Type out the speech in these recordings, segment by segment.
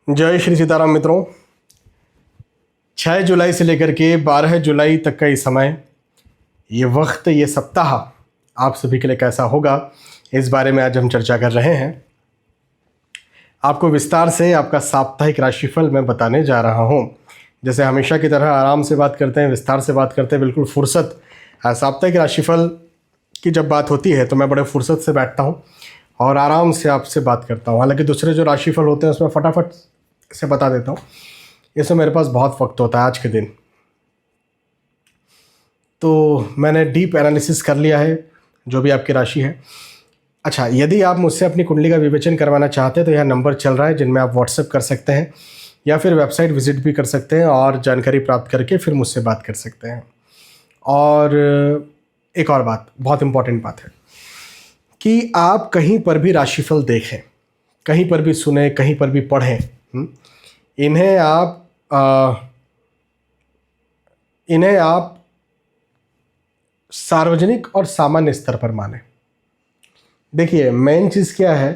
जय श्री सीताराम मित्रों। 6 जुलाई से लेकर के 12 जुलाई तक का ये समय, ये वक्त, ये सप्ताह आप सभी के लिए कैसा होगा, इस बारे में आज हम चर्चा कर रहे हैं। आपको विस्तार से आपका साप्ताहिक राशिफल मैं बताने जा रहा हूँ। जैसे हमेशा की तरह आराम से बात करते हैं, विस्तार से बात करते हैं, बिल्कुल फुर्सत। साप्ताहिक राशिफल की जब बात होती है तो मैं बड़े फुर्सत से बैठता हूँ और आराम से आपसे बात करता हूँ। हालांकि दूसरे जो राशिफल होते हैं उसमें फटाफट से बता देता हूँ, इसमें मेरे पास बहुत वक्त होता है आज के दिन। तो मैंने डीप एनालिसिस कर लिया है जो भी आपकी राशि है। अच्छा, यदि आप मुझसे अपनी कुंडली का विवेचन करवाना चाहते हैं तो यह नंबर चल रहा है जिनमें आप व्हाट्सएप कर सकते हैं या फिर वेबसाइट विजिट भी कर सकते हैं और जानकारी प्राप्त करके फिर मुझसे बात कर सकते हैं। और एक और बात, बहुत इम्पॉर्टेंट बात है कि आप कहीं पर भी राशिफल देखें, कहीं पर भी सुने, कहीं पर भी पढ़ें, इन्हें आप सार्वजनिक और सामान्य स्तर पर माने। देखिए, मेन चीज़ क्या है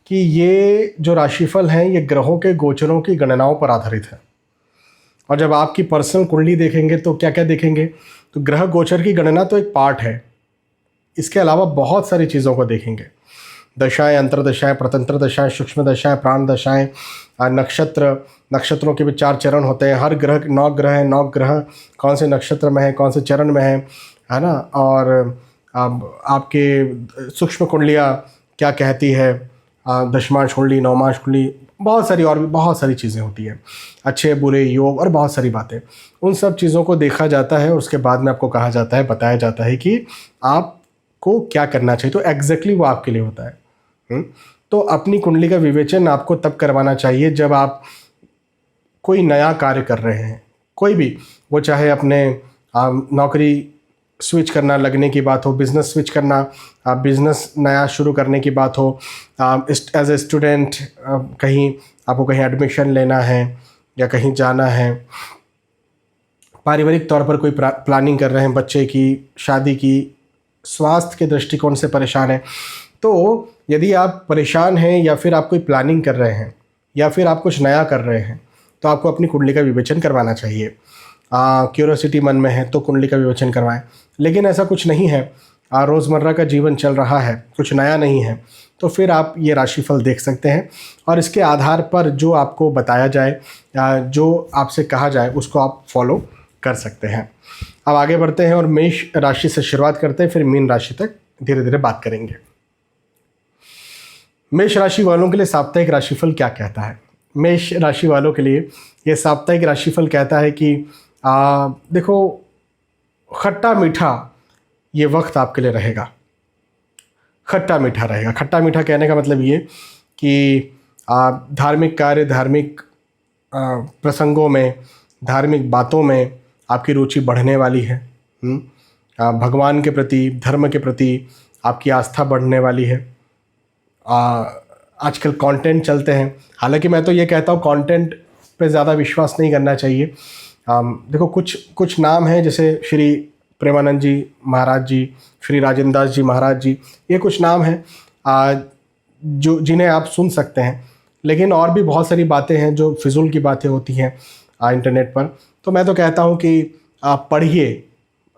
कि ये जो राशिफल हैं ये ग्रहों के गोचरों की गणनाओं पर आधारित है। और जब आपकी पर्सनल कुंडली देखेंगे तो क्या क्या देखेंगे, तो ग्रह गोचर की गणना तो एक पार्ट है, इसके अलावा बहुत सारी चीज़ों को देखेंगे। दशाएं, अंतरदशाएं, प्रतंत्र दशाएं, सूक्ष्म दशाएं, प्राण दशाएं, नक्षत्रों के भी 4 चरण होते हैं। हर ग्रह 9 ग्रह हैं, 9 ग्रह कौन से नक्षत्र में है, कौन से चरण में है ना। और अब आपके सूक्ष्म कुंडलियाँ क्या कहती है, दशमांश कुंडली, नौमांश कुंडली, बहुत सारी और भी बहुत सारी चीज़ें होती हैं, अच्छे बुरे योग और बहुत सारी बातें। उन सब चीज़ों को देखा जाता है और उसके बाद में आपको कहा जाता है, बताया जाता है कि आपको क्या करना चाहिए। तो एग्जैक्टली वो आपके लिए होता है। तो अपनी कुंडली का विवेचन आपको तब करवाना चाहिए जब आप कोई नया कार्य कर रहे हैं, कोई भी, वो चाहे अपने नौकरी स्विच करना, लगने की बात हो, बिज़नेस स्विच करना, बिज़नेस नया शुरू करने की बात हो, एज ए स्टूडेंट कहीं आपको कहीं एडमिशन लेना है या कहीं जाना है, पारिवारिक तौर पर कोई प्लानिंग कर रहे हैं, बच्चे की शादी की, स्वास्थ्य के दृष्टिकोण से परेशान है। तो यदि आप परेशान हैं या फिर आप कोई प्लानिंग कर रहे हैं या फिर आप कुछ नया कर रहे हैं तो आपको अपनी कुंडली का विवेचन करवाना चाहिए। क्यूरोसिटी मन में है तो कुंडली का विवेचन करवाएं। लेकिन ऐसा कुछ नहीं है, रोज़मर्रा का जीवन चल रहा है, कुछ नया नहीं है, तो फिर आप ये राशिफल देख सकते हैं और इसके आधार पर जो आपको बताया जाए या जो आपसे कहा जाए उसको आप फॉलो कर सकते हैं। अब आगे बढ़ते हैं और मेष राशि से शुरुआत करते हैं, फिर मीन राशि तक धीरे धीरे बात करेंगे। मेष राशि वालों के लिए साप्ताहिक राशिफल क्या कहता है। मेष राशि वालों के लिए ये साप्ताहिक राशिफल कहता है कि देखो, खट्टा मीठा ये वक्त आपके लिए रहेगा, खट्टा मीठा रहेगा। खट्टा मीठा कहने का मतलब ये कि धार्मिक कार्य, धार्मिक प्रसंगों में, धार्मिक बातों में आपकी रुचि बढ़ने वाली है। भगवान के प्रति, धर्म के प्रति आपकी आस्था बढ़ने वाली है। आजकल कंटेंट चलते हैं, हालांकि मैं तो ये कहता हूँ कंटेंट पे ज़्यादा विश्वास नहीं करना चाहिए। देखो, कुछ नाम हैं जैसे श्री प्रेमानंद जी महाराज जी, श्री राजेंद्र दास जी महाराज जी, ये कुछ नाम हैं जो जिन्हें आप सुन सकते हैं। लेकिन और भी बहुत सारी बातें हैं जो फिजूल की बातें होती हैं इंटरनेट पर। तो मैं तो कहता हूँ कि आप पढ़िए,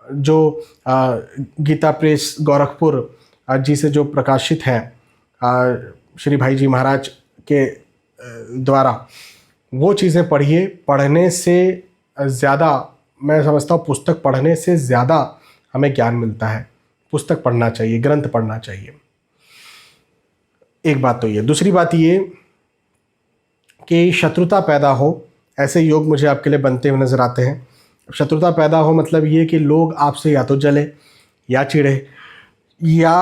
जो गीता प्रेस गोरखपुर जी से जो प्रकाशित है श्री भाई जी महाराज के द्वारा, वो चीज़ें पढ़िए। पढ़ने से ज़्यादा, मैं समझता हूँ पुस्तक पढ़ने से ज़्यादा हमें ज्ञान मिलता है। पुस्तक पढ़ना चाहिए, ग्रंथ पढ़ना चाहिए। एक बात तो ये। दूसरी बात ये कि शत्रुता पैदा हो, ऐसे योग मुझे आपके लिए बनते हुए नज़र आते हैं। शत्रुता पैदा हो मतलब ये कि लोग आपसे या तो जले या चिढ़े या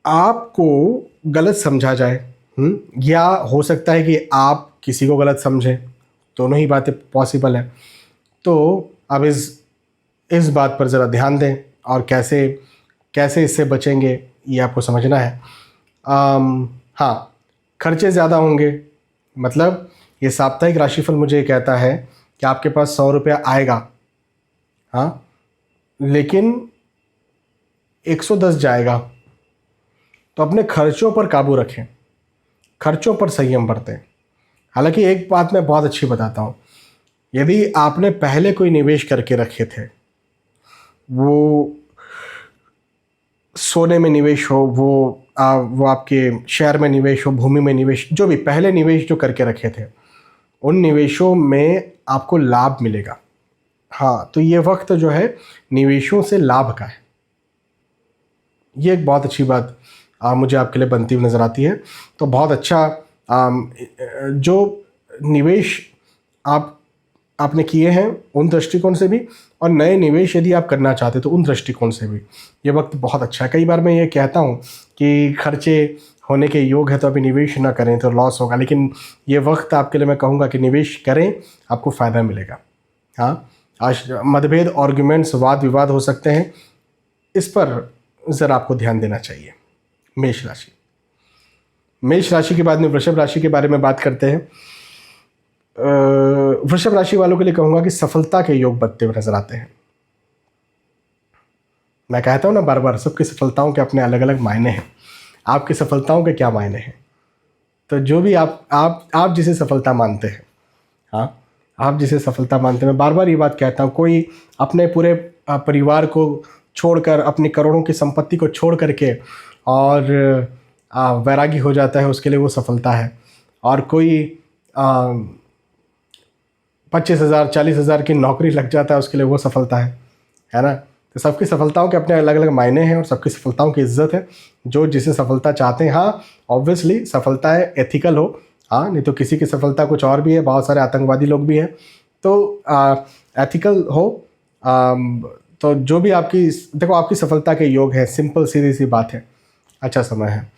आपको गलत समझा जाए, या हो सकता है कि आप किसी को गलत समझें। दोनों ही बातें पॉसिबल है। तो अब इस बात पर ज़रा ध्यान दें और कैसे इससे बचेंगे ये आपको समझना है। हाँ, खर्चे ज़्यादा होंगे, मतलब ये साप्ताहिक राशिफल मुझे कहता है कि आपके पास 100 रुपया आएगा, हाँ, लेकिन 110 जाएगा। तो अपने खर्चों पर काबू रखें, खर्चों पर संयम बरतें। हालांकि एक बात मैं बहुत अच्छी बताता हूँ, यदि आपने पहले कोई निवेश करके रखे थे, वो सोने में निवेश हो, वो आपके शेयर में निवेश हो, भूमि में निवेश, जो भी पहले निवेश जो करके रखे थे, उन निवेशों में आपको लाभ मिलेगा। हाँ, तो ये वक्त जो है निवेशों से लाभ का है। ये एक बहुत अच्छी बात मुझे आपके लिए बनती हुई नज़र आती है। तो बहुत अच्छा जो निवेश आपने किए हैं उन दृष्टिकोण से भी, और नए निवेश यदि आप करना चाहते तो उन दृष्टिकोण से भी ये वक्त बहुत अच्छा है। कई बार मैं ये कहता हूँ कि खर्चे होने के योग है तो अभी निवेश ना करें तो लॉस होगा, लेकिन ये वक्त आपके लिए मैं कहूँगा कि निवेश करें, आपको फ़ायदा मिलेगा। हाँ, आज मतभेद, आर्ग्यूमेंट्स, वाद विवाद हो सकते हैं, इस पर ज़रा आपको ध्यान देना चाहिए। मेष राशि। मेष राशि के बाद में वृषभ राशि के बारे में बात करते हैं। वृषभ राशि वालों के लिए कहूँगा कि सफलता के योग बनते हुए नजर आते हैं। मैं कहता हूँ ना बार बार, सबकी सफलताओं के अपने अलग अलग मायने हैं। आपकी सफलताओं के क्या मायने हैं? तो जो भी आप जिसे सफलता मानते हैं, हाँ, आप जिसे सफलता मानते हैं, मैं बार बार ये बात कहता हूँ, कोई अपने पूरे परिवार को छोड़कर, अपनी करोड़ों की संपत्ति को छोड़ करके और वैरागी हो जाता है, उसके लिए वो सफलता है। और कोई 25,000 40,000 की नौकरी लग जाता है, उसके लिए वो सफलता है ना। तो सबकी सफलताओं के अपने अलग अलग मायने हैं और सबकी सफलताओं की इज्जत है। जो जिसे सफलता चाहते हैं, हाँ ऑब्वियसली सफलता है एथिकल हो, हाँ, नहीं तो किसी की सफलता कुछ और भी है। बहुत सारे आतंकवादी लोग भी हैं, तो एथिकल हो। तो जो भी आपकी, देखो आपकी सफलता के योग है, सिंपल सीधी सी बात है, अच्छा समय है।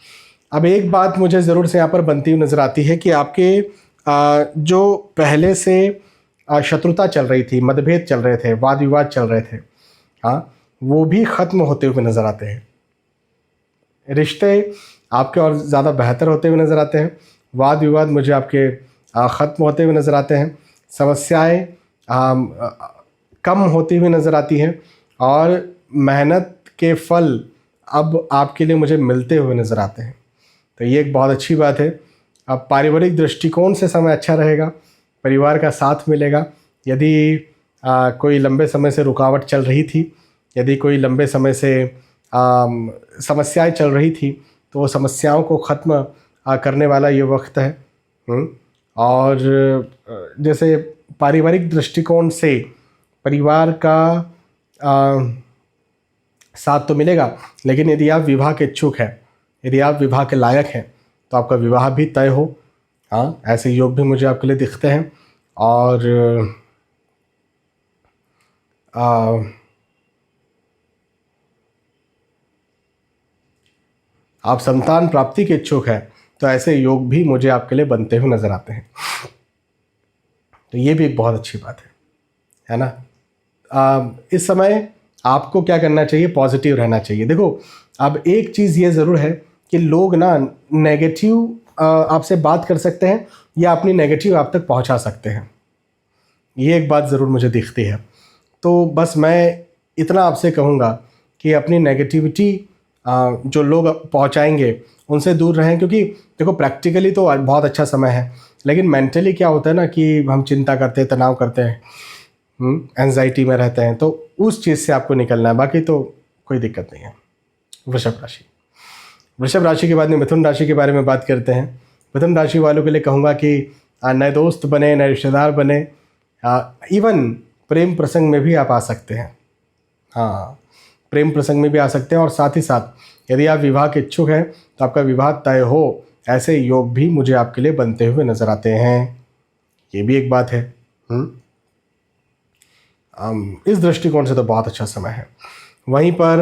अब एक बात मुझे ज़रूर से यहाँ पर बनती हुई नज़र आती है कि आपके जो पहले से शत्रुता चल रही थी, मतभेद चल रहे थे, वाद विवाद चल रहे थे, हाँ, वो भी ख़त्म होते हुए नज़र आते हैं। रिश्ते आपके और ज़्यादा बेहतर होते हुए नज़र आते हैं। वाद विवाद मुझे आपके ख़त्म होते हुए नज़र आते हैं। समस्याएं कम होती हुई नज़र आती हैं और मेहनत के फल अब आपके लिए मुझे मिलते हुए नज़र आते हैं। तो ये एक बहुत अच्छी बात है। अब पारिवारिक दृष्टिकोण से समय अच्छा रहेगा, परिवार का साथ मिलेगा। यदि कोई लंबे समय से रुकावट चल रही थी, यदि कोई लंबे समय से समस्याएं चल रही थी, तो वो समस्याओं को ख़त्म करने वाला ये वक्त है। और जैसे पारिवारिक दृष्टिकोण से परिवार का साथ तो मिलेगा, लेकिन यदि आप विवाह के इच्छुक हैं, यदि आप विवाह के लायक हैं, तो आपका विवाह भी तय हो। हाँ, ऐसे योग भी मुझे आपके लिए दिखते हैं। और आप संतान प्राप्ति के इच्छुक हैं, तो ऐसे योग भी मुझे आपके लिए बनते हुए नज़र आते हैं। तो ये भी एक बहुत अच्छी बात है ना। इस समय आपको क्या करना चाहिए? पॉजिटिव रहना चाहिए। देखो, अब एक चीज़ ये ज़रूर है कि लोग ना नेगेटिव आपसे बात कर सकते हैं या अपनी नेगेटिव आप तक पहुंचा सकते हैं। ये एक बात ज़रूर मुझे दिखती है। तो बस मैं इतना आपसे कहूँगा कि अपनी नेगेटिविटी जो लोग पहुंचाएंगे उनसे दूर रहें, क्योंकि देखो प्रैक्टिकली तो बहुत अच्छा समय है, लेकिन मेंटली क्या होता है ना कि हम चिंता करते हैं, तनाव करते हैं, एंजाइटी में रहते हैं, तो उस चीज़ से आपको निकलना है। बाकी तो कोई दिक्कत नहीं है। वृषभ राशि। वृषभ राशि के बाद में मिथुन राशि के बारे में बात करते हैं। मिथुन राशि वालों के लिए कहूँगा कि नए दोस्त बने, नए रिश्तेदार बने, इवन प्रेम प्रसंग में भी आप आ सकते हैं। हाँ, प्रेम प्रसंग में भी आ सकते हैं। और साथ ही साथ यदि आप विवाह के इच्छुक हैं तो आपका विवाह तय हो, ऐसे योग भी मुझे आपके लिए बनते हुए नज़र आते हैं। ये भी एक बात है। इस दृष्टिकोण से तो बहुत अच्छा समय है। वहीं पर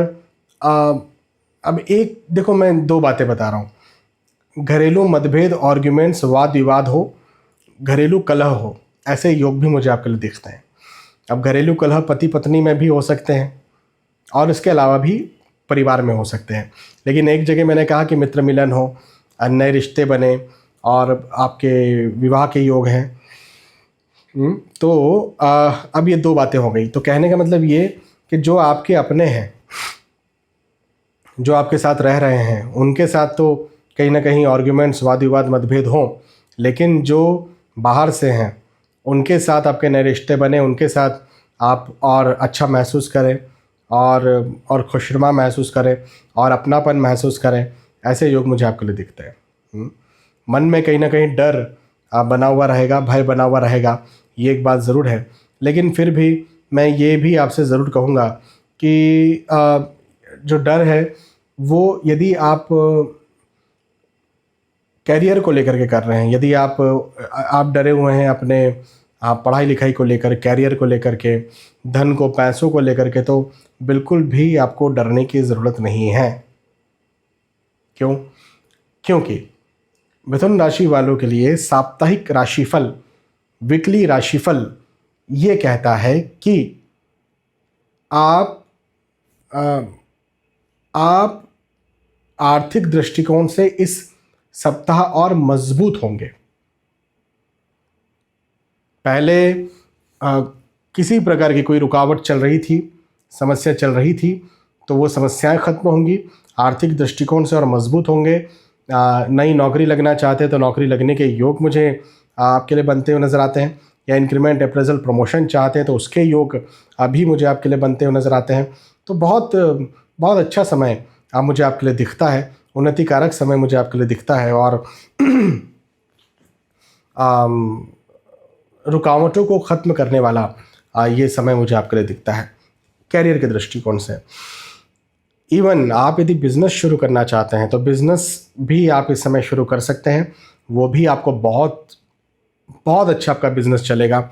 अब एक देखो, मैं दो बातें बता रहा हूँ। घरेलू मतभेद, आर्ग्यूमेंट्स, वाद विवाद हो, घरेलू कलह हो, ऐसे योग भी मुझे आपके लिए दिखते हैं। अब घरेलू कलह पति पत्नी में भी हो सकते हैं और इसके अलावा भी परिवार में हो सकते हैं। लेकिन एक जगह मैंने कहा कि मित्र मिलन हो, नए रिश्ते बने और आपके विवाह के योग हैं। तो अब ये दो बातें हो गई। तो कहने का मतलब ये कि जो आपके अपने हैं, जो आपके साथ रह रहे हैं, उनके साथ तो कहीं ना कहीं आर्ग्यूमेंट्स, वाद विवाद, मतभेद हों, लेकिन जो बाहर से हैं, उनके साथ आपके नए रिश्ते बने, उनके साथ आप और अच्छा महसूस करें और खुशनुमा महसूस करें और अपनापन महसूस करें, ऐसे योग मुझे आपके लिए दिखते हैं। मन में कहीं ना कहीं डर बना हुआ रहेगा, भय बना हुआ रहेगा, ये एक बात ज़रूर है। लेकिन फिर भी मैं ये भी आपसे ज़रूर कहूँगा कि जो डर है वो यदि आप कैरियर को लेकर के कर रहे हैं, यदि आप डरे हुए हैं अपने पढ़ाई लिखाई को लेकर, कैरियर को लेकर के, धन को, पैसों को लेकर के, तो बिल्कुल भी आपको डरने की ज़रूरत नहीं है। क्यों? क्योंकि मिथुन राशि वालों के लिए साप्ताहिक राशिफल, वीकली राशिफल ये कहता है कि आप आर्थिक दृष्टिकोण से इस सप्ताह और मजबूत होंगे। पहले किसी प्रकार की कोई रुकावट चल रही थी, समस्या चल रही थी, तो वो समस्याएं खत्म होंगी, आर्थिक दृष्टिकोण से और मजबूत होंगे। नई नौकरी लगना चाहते हैं तो नौकरी लगने के योग मुझे आपके लिए बनते हुए नज़र आते हैं, या इंक्रीमेंट, अप्रेजल, प्रमोशन चाहते हैं तो उसके योग अभी मुझे आपके लिए बनते हुए नज़र आते हैं। तो बहुत बहुत अच्छा समय मुझे आपके लिए दिखता है, उन्नतिकारक समय मुझे आपके लिए दिखता है, और रुकावटों को ख़त्म करने वाला ये समय मुझे आपके लिए दिखता है कैरियर के दृष्टिकोण से। इवन आप यदि बिज़नेस शुरू करना चाहते हैं तो बिज़नेस भी आप इस समय शुरू कर सकते हैं, वो भी आपको बहुत बहुत अच्छा आपका बिज़नेस चलेगा।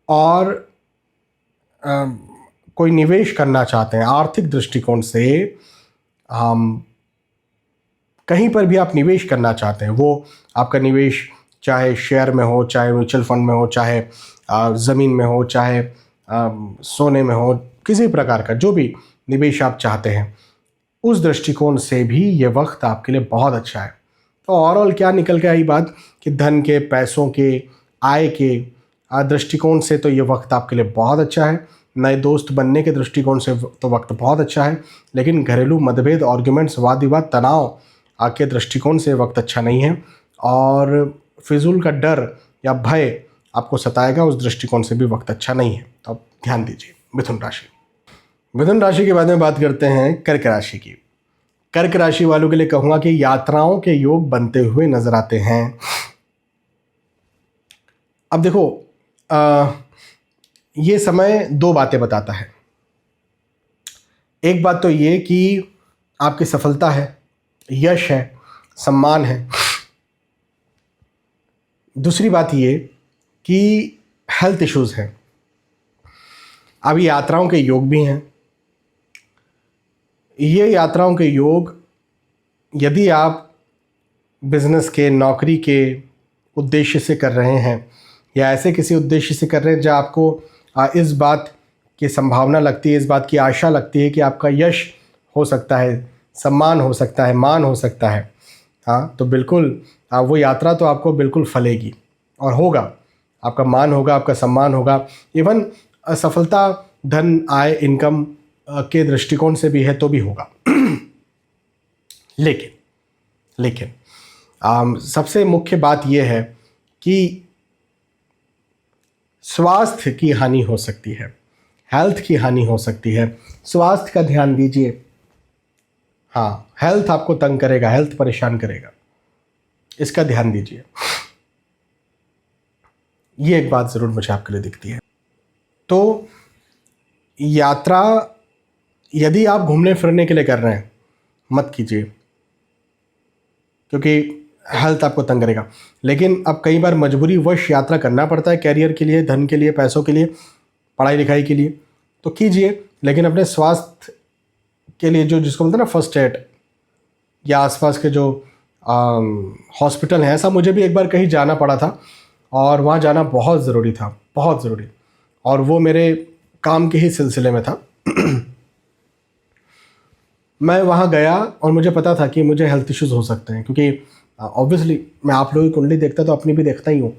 और कोई निवेश करना चाहते हैं आर्थिक दृष्टिकोण से, कहीं पर भी आप निवेश करना चाहते हैं, वो आपका निवेश चाहे शेयर में हो, चाहे म्यूचुअल फंड में हो, चाहे ज़मीन में हो, चाहे सोने में हो, किसी प्रकार का जो भी निवेश आप चाहते हैं, उस दृष्टिकोण से भी ये वक्त आपके लिए बहुत अच्छा है। तो ओवरऑल क्या निकल के आई बात कि धन के, पैसों के, आय के दृष्टिकोण से तो ये वक्त आपके लिए बहुत अच्छा है। नए दोस्त बनने के दृष्टिकोण से तो वक्त बहुत अच्छा है, लेकिन घरेलू मतभेद, आर्ग्यूमेंट्स, वाद विवाद, तनाव के दृष्टिकोण से वक्त अच्छा नहीं है, और फिजूल का डर या भय आपको सताएगा, उस दृष्टिकोण से भी वक्त अच्छा नहीं है। तो आप ध्यान दीजिए। मिथुन राशि के बाद में बात करते हैं कर्क राशि की। कर्क राशि वालों के लिए कहूँगा कि यात्राओं के योग बनते हुए नजर आते हैं। अब देखो, ये समय दो बातें बताता है। एक बात तो ये कि आपकी सफलता है, यश है, सम्मान है। दूसरी बात ये कि हेल्थ इश्यूज हैं। अब यात्राओं के योग भी हैं। ये यात्राओं के योग यदि आप बिजनेस के, नौकरी के उद्देश्य से कर रहे हैं, या ऐसे किसी उद्देश्य से कर रहे हैं जहाँ आपको इस बात की संभावना लगती है, इस बात की आशा लगती है कि आपका यश हो सकता है, सम्मान हो सकता है, मान हो सकता है, तो बिल्कुल वो यात्रा तो आपको बिल्कुल फलेगी और होगा। आपका मान होगा, आपका सम्मान होगा, इवन सफलता, धन, आय, इनकम के दृष्टिकोण से भी है तो भी होगा। लेकिन सबसे मुख्य बात यह है कि स्वास्थ्य की हानि हो सकती है, हेल्थ की हानि हो सकती है। स्वास्थ्य का ध्यान दीजिए। हेल्थ आपको तंग करेगा, हेल्थ परेशान करेगा, इसका ध्यान दीजिए। ये एक बात ज़रूर मुझे आपके लिए दिखती है। तो यात्रा यदि आप घूमने फिरने के लिए कर रहे हैं, मत कीजिए, क्योंकि हेल्थ आपको तंग करेगा। लेकिन अब कई बार मजबूरी वश यात्रा करना पड़ता है, कैरियर के लिए, धन के लिए, पैसों के लिए, पढ़ाई लिखाई के लिए, तो कीजिए। लेकिन अपने स्वास्थ्य के लिए, जो जिसको बोलते हैं ना फर्स्ट एड, या आसपास के जो हॉस्पिटल हैं, ऐसा मुझे भी एक बार कहीं जाना पड़ा था और वहाँ जाना बहुत ज़रूरी था, बहुत ज़रूरी, और वो मेरे काम के ही सिलसिले में था। मैं वहाँ गया और मुझे पता था कि मुझे हेल्थ इश्यूज़ हो सकते हैं, क्योंकि ऑब्वियसली मैं आप लोगों की कुंडली देखता तो अपनी भी देखता ही हूँ।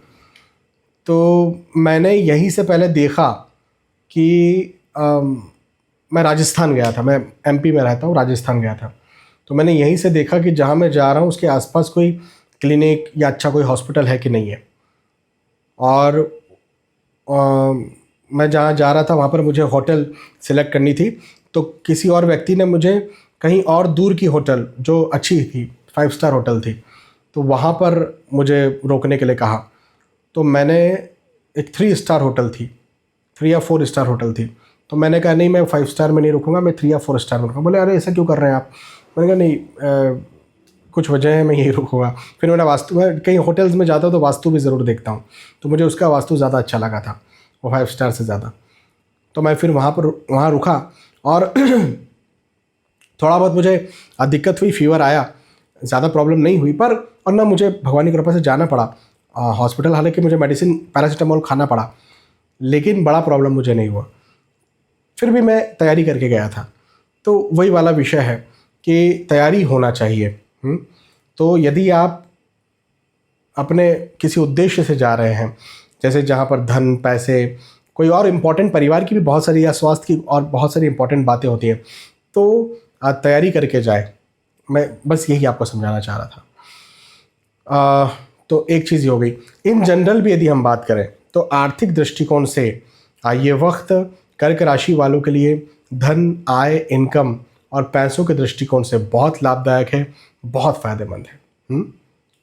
तो मैंने यहीं से पहले देखा कि मैं राजस्थान गया था, मैं एमपी में रहता हूँ, राजस्थान गया था, तो मैंने यहीं से देखा कि जहाँ मैं जा रहा हूँ उसके आसपास कोई क्लिनिक या अच्छा कोई हॉस्पिटल है कि नहीं है। और मैं जहाँ जा रहा था वहाँ पर मुझे होटल सेलेक्ट करनी थी, तो किसी और व्यक्ति ने मुझे कहीं और दूर की होटल जो अच्छी थी, 5 स्टार होटल थी, तो वहाँ पर मुझे रोकने के लिए कहा। तो मैंने एक 3 स्टार होटल थी, 3 या 4 स्टार होटल थी, तो मैंने कहा नहीं, मैं 5 स्टार में नहीं रुकूंगा, मैं 3 या 4 स्टार में रुकूंगा। बोले अरे ऐसा क्यों कर रहे हैं आप? मैंने कहा नहीं, कुछ वजह है, मैं यही रुकूंगा। फिर मैंने वास्तु में कई होटल्स में जाता हूँ तो वास्तु भी ज़रूर देखता हूँ, तो मुझे उसका वास्तु ज़्यादा अच्छा लगा था, वो 5 स्टार से ज़्यादा। तो मैं फिर वहाँ रुका और थोड़ा बहुत मुझे दिक्कत हुई, फीवर आया, ज़्यादा प्रॉब्लम नहीं हुई, पर और ना मुझे भगवान की कृपा से जाना पड़ा हॉस्पिटल। हालांकि मुझे मेडिसिन पैरासीटामोल खाना पड़ा, लेकिन बड़ा प्रॉब्लम मुझे नहीं हुआ। फिर भी मैं तैयारी करके गया था। तो वही वाला विषय है कि तैयारी होना चाहिए। तो यदि आप अपने किसी उद्देश्य से जा रहे हैं, जैसे जहाँ पर धन, पैसे, कोई और इम्पोर्टेंट, परिवार की भी बहुत सारी या स्वास्थ्य की और बहुत सारी इम्पोर्टेंट बातें होती हैं, तो तैयारी करके जाए। मैं बस यही आपको समझाना चाह रहा था। तो एक चीज़ ये हो गई। इन जनरल भी यदि हम बात करें तो आर्थिक दृष्टिकोण से ये वक्त कर्क राशि वालों के लिए धन, आय, इनकम और पैसों के दृष्टिकोण से बहुत लाभदायक है, बहुत फ़ायदेमंद है।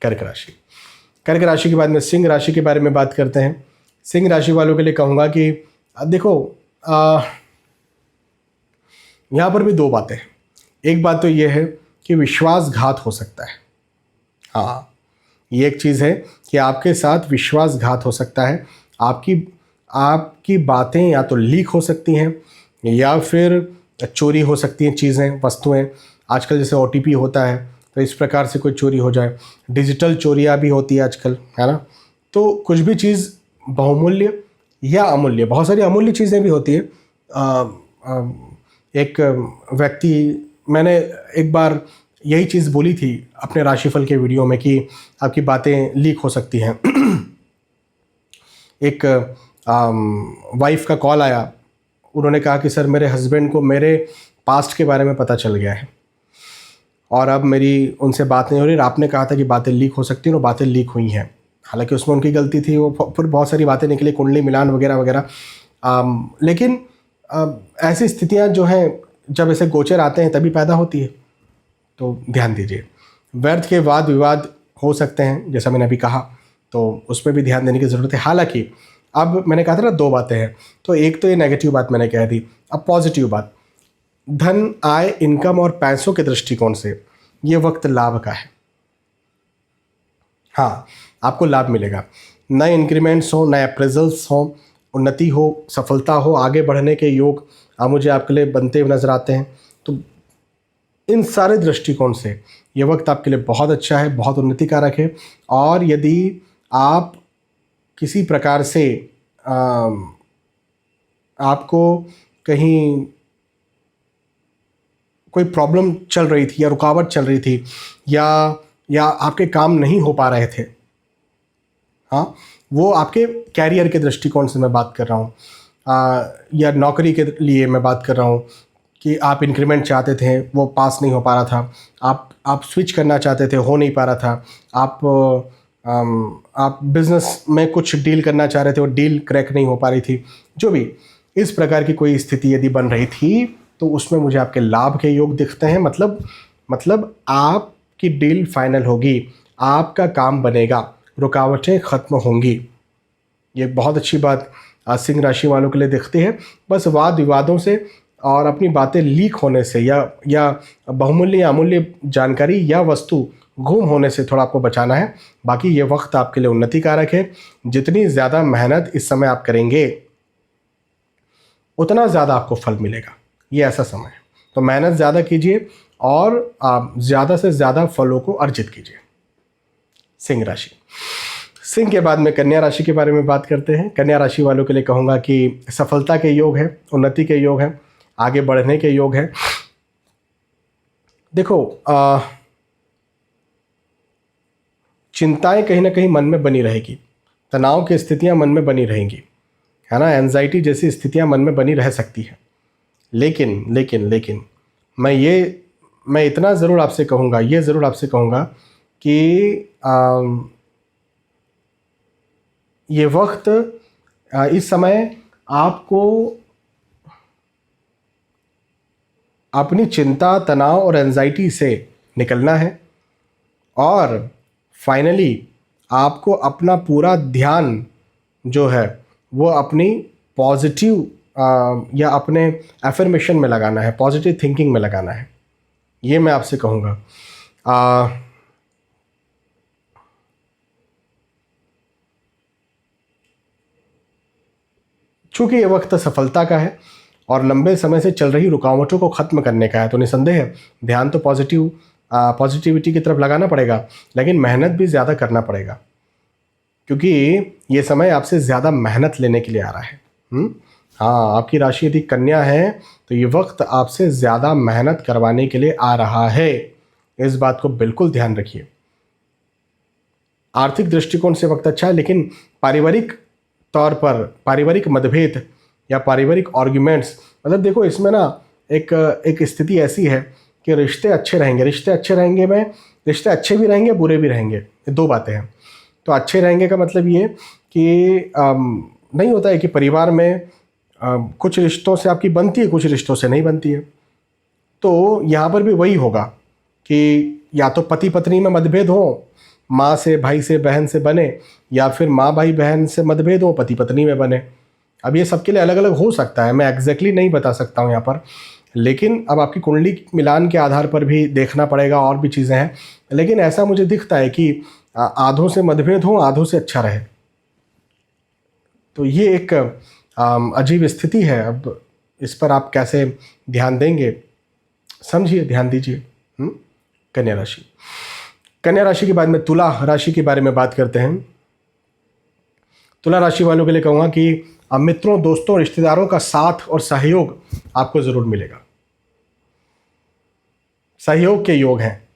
कर्क राशि। कर्क राशि के बाद में सिंह राशि के बारे में बात करते हैं। सिंह राशि वालों के लिए कहूँगा कि देखो, यहाँ पर भी दो बातें हैं। एक बात तो ये है कि विश्वासघात हो सकता है। हाँ, ये एक चीज़ है कि आपके साथ विश्वासघात हो सकता है। आपकी बातें या तो लीक हो सकती हैं या फिर चोरी हो सकती हैं, चीज़ें, वस्तुएं। आजकल जैसे OTP होता है, तो इस प्रकार से कोई चोरी हो जाए। डिजिटल चोरियाँ भी होती है आजकल, है ना। तो कुछ भी चीज़ बहुमूल्य या अमूल्य, बहुत सारी अमूल्य चीज़ें भी होती है। एक व्यक्ति, मैंने एक बार यही चीज़ बोली थी अपने राशिफल के वीडियो में कि आपकी बातें लीक हो सकती हैं। एक वाइफ का कॉल आया, उन्होंने कहा कि सर मेरे हस्बैंड को मेरे पास्ट के बारे में पता चल गया है और अब मेरी उनसे बात नहीं हो रही। आपने कहा था कि बातें लीक हो सकती हैं, और बातें लीक हुई हैं। हालांकि उसमें उनकी गलती थी, वो फिर बहुत सारी बातें निकली, कुंडली मिलान वगैरह वगैरह। लेकिन ऐसी स्थितियां जो हैं, जब ऐसे गोचर आते हैं तभी पैदा होती है, तो ध्यान दीजिए। व्यर्थ के वाद विवाद हो सकते हैं, जैसा मैंने अभी कहा, तो उसमें भी ध्यान देने की ज़रूरत है। हालांकि अब मैंने कहा था ना, दो बातें हैं, तो एक तो ये नेगेटिव बात मैंने कह दी। अब पॉजिटिव बात, धन, आय, इनकम और पैसों के दृष्टिकोण से ये वक्त लाभ का है। हाँ, आपको लाभ मिलेगा। नए इंक्रीमेंट्स हो, नए अप्रेजल्स हो, उन्नति हो, सफलता हो, आगे बढ़ने के योग मुझे आपके लिए बनते हुए नजर आते हैं। तो इन सारे दृष्टिकोण से ये वक्त आपके लिए बहुत अच्छा है, बहुत उन्नति कारक है। और यदि आप किसी प्रकार से आपको कहीं कोई प्रॉब्लम चल रही थी या रुकावट चल रही थी, या आपके काम नहीं हो पा रहे थे, हाँ, वो आपके कैरियर के दृष्टिकोण से मैं बात कर रहा हूँ, या नौकरी के लिए मैं बात कर रहा हूँ कि आप इंक्रीमेंट चाहते थे, वो पास नहीं हो पा रहा था, आप स्विच करना चाहते थे, हो नहीं पा रहा था, आप बिजनेस में कुछ डील करना चाह रहे थे, वो डील क्रैक नहीं हो पा रही थी, जो भी इस प्रकार की कोई स्थिति यदि बन रही थी, तो उसमें मुझे आपके लाभ के योग दिखते हैं। मतलब आपकी डील फाइनल होगी, आपका काम बनेगा, रुकावटें खत्म होंगी। ये बहुत अच्छी बात सिंह राशि वालों के लिए दिखती है। बस वाद विवादों से और अपनी बातें लीक होने से या बहुमूल्य या अमूल्य जानकारी या वस्तु गुम होने से थोड़ा आपको बचाना है। बाकी ये वक्त आपके लिए उन्नति कारक है। जितनी ज़्यादा मेहनत इस समय आप करेंगे, उतना ज़्यादा आपको फल मिलेगा। ये ऐसा समय है, तो मेहनत ज़्यादा कीजिए और आप ज़्यादा से ज़्यादा फलों को अर्जित कीजिए। सिंह राशि। सिंह के बाद में कन्या राशि के बारे में बात करते हैं। कन्या राशि वालों के लिए कहूँगा कि सफलता के योग है, उन्नति के योग है, आगे बढ़ने के योग है। देखो, चिंताएं कहीं ना कहीं मन में बनी रहेगी, तनाव की स्थितियां मन में बनी रहेंगी, है ना। एंजाइटी जैसी स्थितियां मन में बनी रह सकती है। लेकिन लेकिन लेकिन मैं इतना ज़रूर आपसे कहूँगा, ये ज़रूर आपसे कहूँगा कि ये वक्त इस समय आपको अपनी चिंता, तनाव और एंजाइटी से निकलना है और फाइनली आपको अपना पूरा ध्यान जो है वो अपनी पॉजिटिव या अपने एफर्मेशन में लगाना है, पॉजिटिव थिंकिंग में लगाना है। ये मैं आपसे कहूँगा। चूँकि ये वक्त सफलता का है और लंबे समय से चल रही रुकावटों को ख़त्म करने का है, तो निसंदेह ध्यान तो पॉजिटिविटी की तरफ लगाना पड़ेगा, लेकिन मेहनत भी ज़्यादा करना पड़ेगा, क्योंकि ये समय आपसे ज़्यादा मेहनत लेने के लिए आ रहा है। हाँ, आपकी राशि यदि कन्या है तो ये वक्त आपसे ज़्यादा मेहनत करवाने के लिए आ रहा है। इस बात को बिल्कुल ध्यान रखिए। आर्थिक दृष्टिकोण से वक्त अच्छा है, लेकिन पारिवारिक तौर पर पारिवारिक मतभेद या पारिवारिक आर्ग्यूमेंट्स, मतलब देखो इसमें ना एक स्थिति ऐसी है कि रिश्ते अच्छे रहेंगे में रिश्ते अच्छे भी रहेंगे, बुरे भी रहेंगे, ये दो बातें हैं। तो अच्छे रहेंगे का मतलब ये कि नहीं होता है कि परिवार में कुछ रिश्तों से आपकी बनती है, कुछ रिश्तों से नहीं बनती है। तो यहाँ पर भी वही होगा कि या तो पति पत्नी में मतभेद हो, माँ से, भाई से, बहन से बने, या फिर माँ भाई बहन से मतभेद हो, पति पत्नी में बने। अब ये सबके लिए अलग अलग हो सकता है, मैं एग्जैक्टली नहीं बता सकता हूँ यहाँ पर, लेकिन अब आपकी कुंडली मिलान के आधार पर भी देखना पड़ेगा, और भी चीज़ें हैं। लेकिन ऐसा मुझे दिखता है कि आधों से मतभेद हो, आधों से अच्छा रहे। तो ये एक अजीब स्थिति है। अब इस पर आप कैसे ध्यान देंगे, समझिए, ध्यान दीजिए। कन्या राशि। कन्या राशि के बाद में तुला राशि के बारे में बात करते हैं। तुला राशि वालों के लिए कहूँगा कि मित्रों, दोस्तों, रिश्तेदारों का साथ और सहयोग आपको ज़रूर मिलेगा। सहयोग के योग हैं,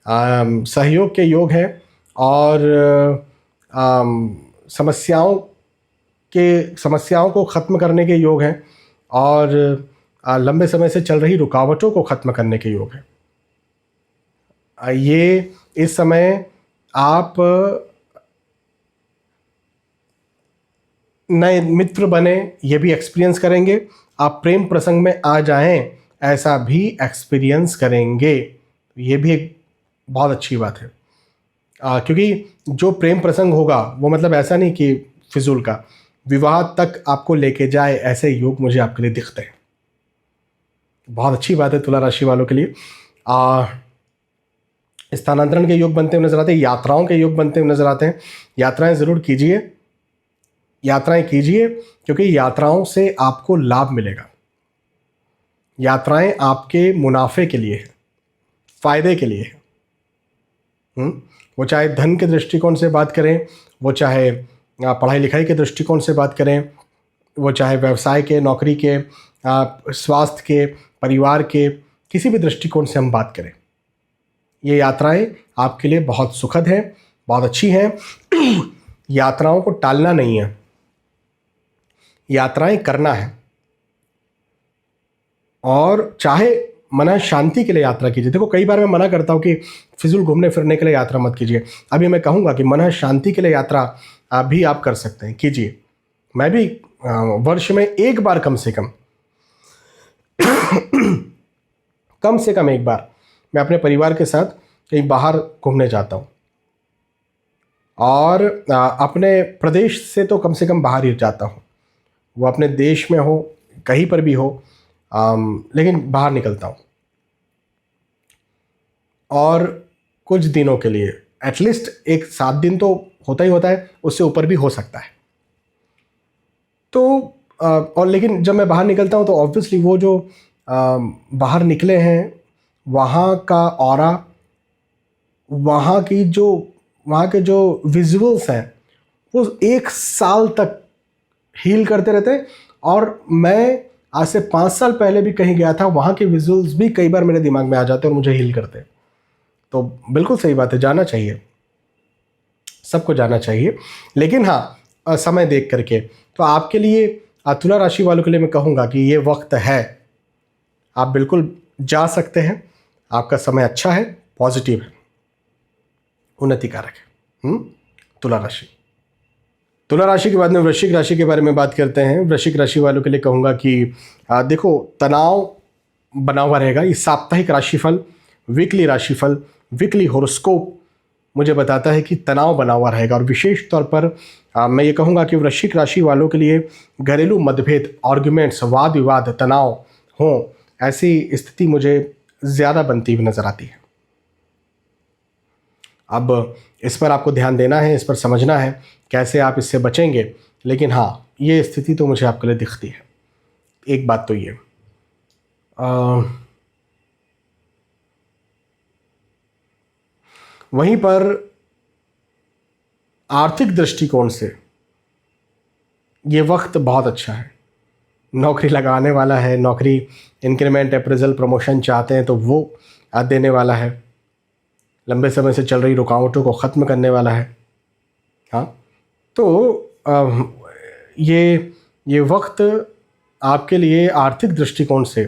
सहयोग के योग हैं, और समस्याओं को ख़त्म करने के योग हैं, और लंबे समय से चल रही रुकावटों को ख़त्म करने के योग हैं। ये इस समय आप नए मित्र बने, ये भी एक्सपीरियंस करेंगे। आप प्रेम प्रसंग में आ जाएं, ऐसा भी एक्सपीरियंस करेंगे। ये भी एक बहुत अच्छी बात है, क्योंकि जो प्रेम प्रसंग होगा वो मतलब ऐसा नहीं कि फिजूल का, विवाह तक आपको लेके जाए, ऐसे योग मुझे आपके लिए दिखते हैं। बहुत अच्छी बात है तुला राशि वालों के लिए। स्थानांतरण के योग बनते हुए नजर आते हैं, यात्राओं के योग बनते हुए नजर आते हैं। यात्राएं ज़रूर कीजिए, यात्राएं कीजिए, क्योंकि यात्राओं से आपको लाभ मिलेगा। यात्राएं आपके मुनाफे के लिए है, फायदे के लिए है। वो चाहे धन के दृष्टिकोण से बात करें, वो चाहे पढ़ाई लिखाई के दृष्टिकोण से बात करें, वो चाहे व्यवसाय के, नौकरी के, स्वास्थ्य के, परिवार के, किसी भी दृष्टिकोण से हम बात करें, ये यात्राएं आपके लिए बहुत सुखद हैं, बहुत अच्छी हैं। यात्राओं को टालना नहीं है, यात्राएं करना है। और चाहे मन शांति के लिए यात्रा कीजिए। देखो कई बार मैं मना करता हूँ कि फिजूल घूमने फिरने के लिए यात्रा मत कीजिए। अभी मैं कहूँगा कि मन शांति के लिए यात्रा भी आप कर सकते हैं, कीजिए। मैं भी वर्ष में एक बार कम से कम एक बार मैं अपने परिवार के साथ कहीं बाहर घूमने जाता हूँ, और अपने प्रदेश से तो कम से कम बाहर ही जाता हूँ। वो अपने देश में हो, कहीं पर भी हो, लेकिन बाहर निकलता हूँ, और कुछ दिनों के लिए, एटलीस्ट एक 7 दिन तो होता ही होता है, उससे ऊपर भी हो सकता है। तो और लेकिन जब मैं बाहर निकलता हूँ तो ऑब्वियसली वो जो बाहर निकले हैं, वहाँ का ऑरा, वहाँ के जो विजुअल्स हैं, वो 1 साल तक हील करते रहते हैं। और मैं आज से 5 साल पहले भी कहीं गया था, वहाँ के विजुअल्स भी कई बार मेरे दिमाग में आ जाते हैं और मुझे हील करते हैं। तो बिल्कुल सही बात है, जाना चाहिए, सबको जाना चाहिए, लेकिन हाँ समय देख करके। तो आपके लिए, तुला राशि वालों के लिए मैं कहूँगा कि ये वक्त है, आप बिल्कुल जा सकते हैं। आपका समय अच्छा है, पॉजिटिव है, उन्नति कारक है। तुला राशि। तुला राशि के बाद में वृश्चिक राशि के बारे में बात करते हैं। वृश्चिक राशि वालों के लिए कहूँगा कि देखो, तनाव बना हुआ रहेगा। ये साप्ताहिक राशिफल, वीकली राशिफल, वीकली होरोस्कोप मुझे बताता है कि तनाव बना हुआ रहेगा। और विशेष तौर पर मैं ये कहूँगा कि वृश्चिक राशि वालों के लिए घरेलू मतभेद, आर्ग्यूमेंट्स, वाद विवाद, तनाव हों, ऐसी स्थिति मुझे ज़्यादा बनती हुई नज़र आती है। अब इस पर आपको ध्यान देना है, इस पर समझना है कैसे आप इससे बचेंगे। लेकिन हाँ, ये स्थिति तो मुझे आपके लिए दिखती है। एक बात तो ये वहीं पर आर्थिक दृष्टिकोण से ये वक्त बहुत अच्छा है। नौकरी लगाने वाला है, नौकरी इंक्रीमेंट, अप्रेजल, प्रमोशन चाहते हैं तो वो देने वाला है। लंबे समय से चल रही रुकावटों को ख़त्म करने वाला है। हाँ, तो ये वक्त आपके लिए आर्थिक दृष्टिकोण से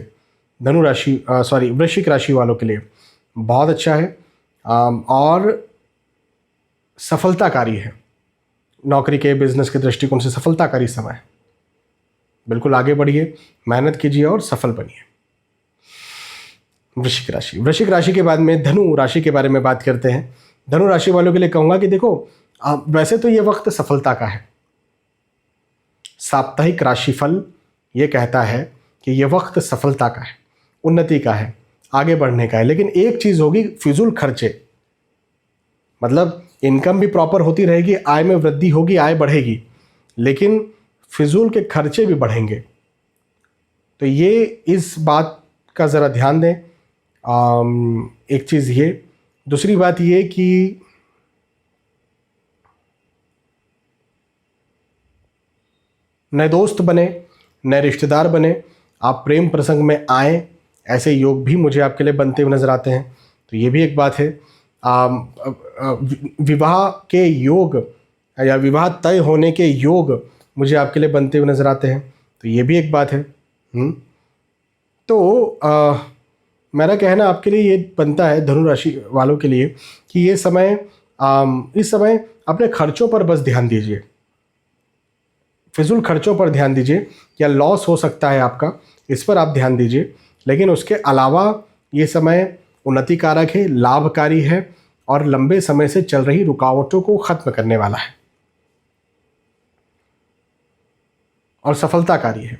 वृश्चिक राशि वालों के लिए बहुत अच्छा है और सफलताकारी है। नौकरी के, बिजनेस के दृष्टिकोण से सफलताकारी समय है। बिल्कुल आगे बढ़िए, मेहनत कीजिए और सफल बनिए। वृश्चिक राशि के बाद में धनु राशि के बारे में बात करते हैं। धनु राशि वालों के लिए कहूँगा कि देखो, वैसे तो ये वक्त सफलता का है। साप्ताहिक राशिफल ये कहता है कि ये वक्त सफलता का है, उन्नति का है, आगे बढ़ने का है। लेकिन एक चीज़ होगी, फिजूल खर्चे, मतलब इनकम भी प्रॉपर होती रहेगी, आय में वृद्धि होगी, आय बढ़ेगी, लेकिन फिजूल के खर्चे भी बढ़ेंगे। तो ये इस बात का ज़रा ध्यान दें। एक चीज़ ये, दूसरी बात ये कि नए दोस्त बने, नए रिश्तेदार बने, आप प्रेम प्रसंग में आए, ऐसे योग भी मुझे आपके लिए बनते हुए नज़र आते हैं। तो ये भी एक बात है। विवाह के योग या विवाह तय होने के योग मुझे आपके लिए बनते हुए नज़र आते हैं। तो ये भी एक बात है। तो मेरा कहना आपके लिए ये बनता है, धनु राशि वालों के लिए, कि ये समय इस समय अपने खर्चों पर बस ध्यान दीजिए, फिजूल खर्चों पर ध्यान दीजिए। या लॉस हो सकता है आपका, इस पर आप ध्यान दीजिए। लेकिन उसके अलावा ये समय उन्नतिकारक है, लाभकारी है और लंबे समय से चल रही रुकावटों को ख़त्म करने वाला है और सफलताकारी है।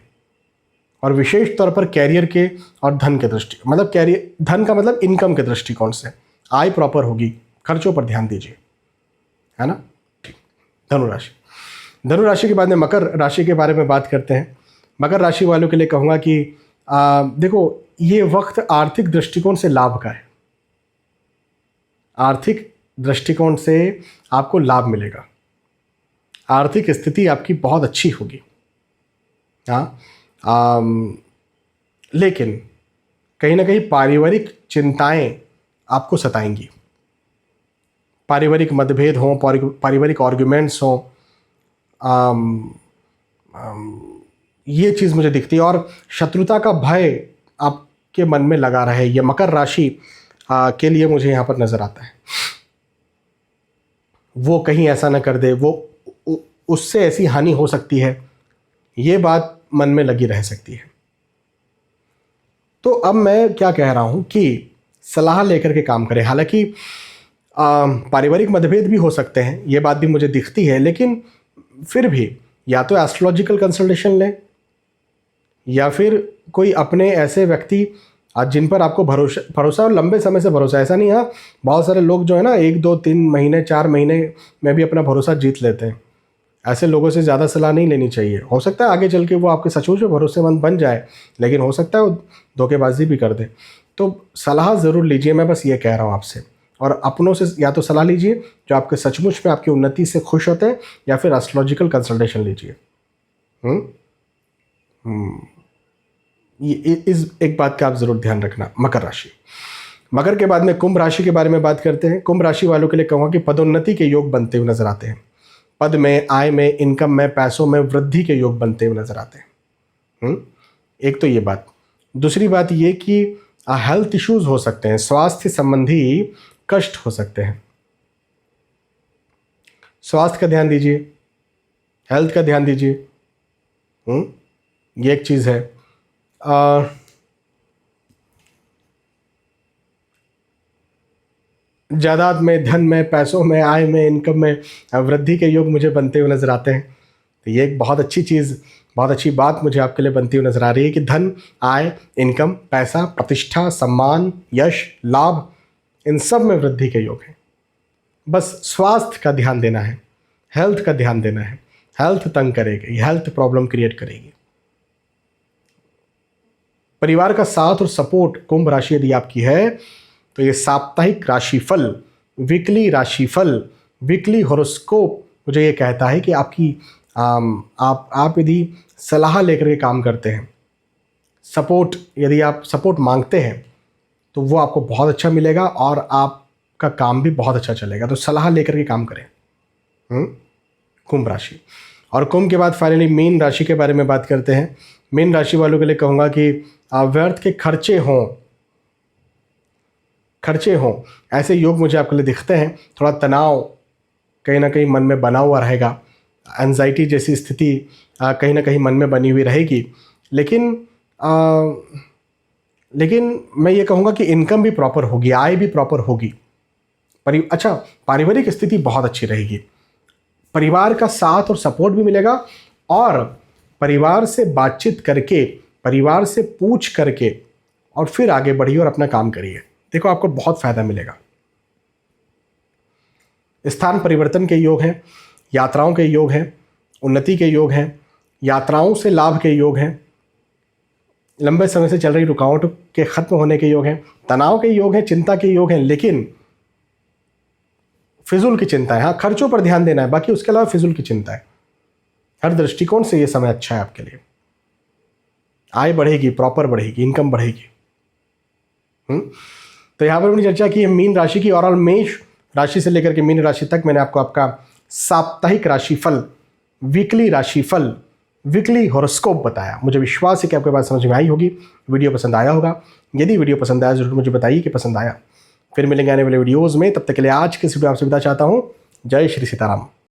और विशेष तौर पर कैरियर के और धन के दृष्टि, मतलब कैरियर, धन का मतलब इनकम के दृष्टिकोण से आय प्रॉपर होगी। खर्चों पर ध्यान दीजिए, है ना। धनु राशि के बाद में मकर राशि के बारे में बात करते हैं। मकर राशि वालों के लिए कहूँगा कि देखो, ये वक्त आर्थिक दृष्टिकोण से लाभ का है। आर्थिक दृष्टिकोण से आपको लाभ मिलेगा, आर्थिक स्थिति आपकी बहुत अच्छी होगी। हाँ, लेकिन कहीं ना कहीं पारिवारिक चिंताएं आपको सताएंगी। पारिवारिक मतभेद हों, पारिवारिक आर्ग्यूमेंट्स हों, ये चीज़ मुझे दिखती है। और शत्रुता का भय आपके मन में लगा रहे, ये मकर राशि के लिए मुझे यहाँ पर नज़र आता है। वो कहीं ऐसा ना कर दे, वो उससे ऐसी हानि हो सकती है, ये बात मन में लगी रह सकती है। तो अब मैं क्या कह रहा हूँ कि सलाह लेकर के काम करें। हालांकि पारिवारिक मतभेद भी हो सकते हैं, ये बात भी मुझे दिखती है, लेकिन फिर भी या तो एस्ट्रोलॉजिकल कंसल्टेशन लें या फिर कोई अपने ऐसे व्यक्ति जिन पर आपको भरोसा और लंबे समय से भरोसा। ऐसा नहीं, हाँ, बहुत सारे लोग जो है ना 1, 2, 3 महीने, 4 महीने में भी अपना भरोसा जीत लेते हैं। ऐसे लोगों से ज़्यादा सलाह नहीं लेनी चाहिए। हो सकता है आगे चल के वो आपके सचमुच में भरोसेमंद बन जाए, लेकिन हो सकता है वो धोखेबाजी भी कर दे। तो सलाह ज़रूर लीजिए, मैं बस ये कह रहा हूँ आपसे। और अपनों से या तो सलाह लीजिए जो आपके सचमुच में आपकी उन्नति से खुश होते हैं, या फिर एस्ट्रोलॉजिकल कंसल्टेशन लीजिए। ये इस एक बात का आप ज़रूर ध्यान रखना। मकर के बाद में कुंभ राशि के बारे में बात करते हैं। कुंभ राशि वालों के लिए कहूँगा कि पदोन्नति के योग बनते हुए नजर आते हैं। पद में, आय में, इनकम में, पैसों में वृद्धि के योग बनते हुए नजर आते हैं। एक तो ये बात। दूसरी बात ये कि हेल्थ इश्यूज हो सकते हैं, स्वास्थ्य संबंधी कष्ट हो सकते हैं। स्वास्थ्य का ध्यान दीजिए। हेल्थ का ध्यान दीजिए। ये एक चीज़ है। जायदाद में, धन में, पैसों में, आय में, इनकम में वृद्धि के योग मुझे बनते हुए नज़र आते हैं। तो ये एक बहुत अच्छी चीज़, बहुत अच्छी बात मुझे आपके लिए बनती हुई नज़र आ रही है कि धन, आय, इनकम, पैसा, प्रतिष्ठा, सम्मान, यश, लाभ, इन सब में वृद्धि के योग हैं। बस स्वास्थ्य का ध्यान देना है, हेल्थ का ध्यान देना है। हेल्थ तंग करेगी, हेल्थ प्रॉब्लम क्रिएट करेगी। परिवार का साथ और सपोर्ट कुंभ राशि यदि आपकी है तो ये साप्ताहिक राशिफल, वीकली राशिफल, वीकली हॉरोस्कोप मुझे ये कहता है कि आपकी आप यदि सलाह लेकर के काम करते हैं, सपोर्ट, यदि आप सपोर्ट मांगते हैं तो वो आपको बहुत अच्छा मिलेगा और आपका काम भी बहुत अच्छा चलेगा। तो सलाह लेकर के काम करें। कुंभ राशि। और कुंभ के बाद फाइनली मीन राशि के बारे में बात करते हैं। मीन राशि वालों के लिए कहूँगा कि व्यर्थ के खर्चे हों ऐसे योग मुझे आपके लिए दिखते हैं। थोड़ा तनाव कहीं ना कहीं मन में बना हुआ रहेगा, एंजाइटी जैसी स्थिति कहीं ना कहीं मन में बनी हुई रहेगी। लेकिन मैं ये कहूँगा कि इनकम भी प्रॉपर होगी, आय भी प्रॉपर होगी। पारिवारिक स्थिति बहुत अच्छी रहेगी, परिवार का साथ और सपोर्ट भी मिलेगा और परिवार से बातचीत करके, परिवार से पूछ करके और फिर आगे बढ़िए और अपना काम करिए। देखो आपको बहुत फायदा मिलेगा। स्थान परिवर्तन के योग हैं, यात्राओं के योग हैं, उन्नति के योग हैं, यात्राओं से लाभ के योग हैं, लंबे समय से चल रही रुकावट के खत्म होने के योग हैं, तनाव के योग हैं, चिंता के योग हैं। लेकिन फिजूल की चिंता है, हाँ खर्चों पर ध्यान देना है, बाकी उसके अलावा फिजूल की चिंता है। हर दृष्टिकोण से ये समय अच्छा है आपके लिए। आय बढ़ेगी, प्रॉपर बढ़ेगी, इनकम बढ़ेगी। तो यहाँ पर मैंने चर्चा की है मीन राशि की, और मेष राशि से लेकर के मीन राशि तक मैंने आपको आपका साप्ताहिक राशिफल, वीकली राशिफल, वीकली हॉरोस्कोप बताया। मुझे विश्वास है कि आपके बात समझ में आई होगी, वीडियो पसंद आया होगा। यदि वीडियो पसंद आया जरूर मुझे बताइए कि पसंद आया। फिर मिलेंगे आने वाले वीडियोज़ में, तब तक के लिए आज के इस वीडियो आपसे विदा चाहता हूँ। जय श्री सीताराम।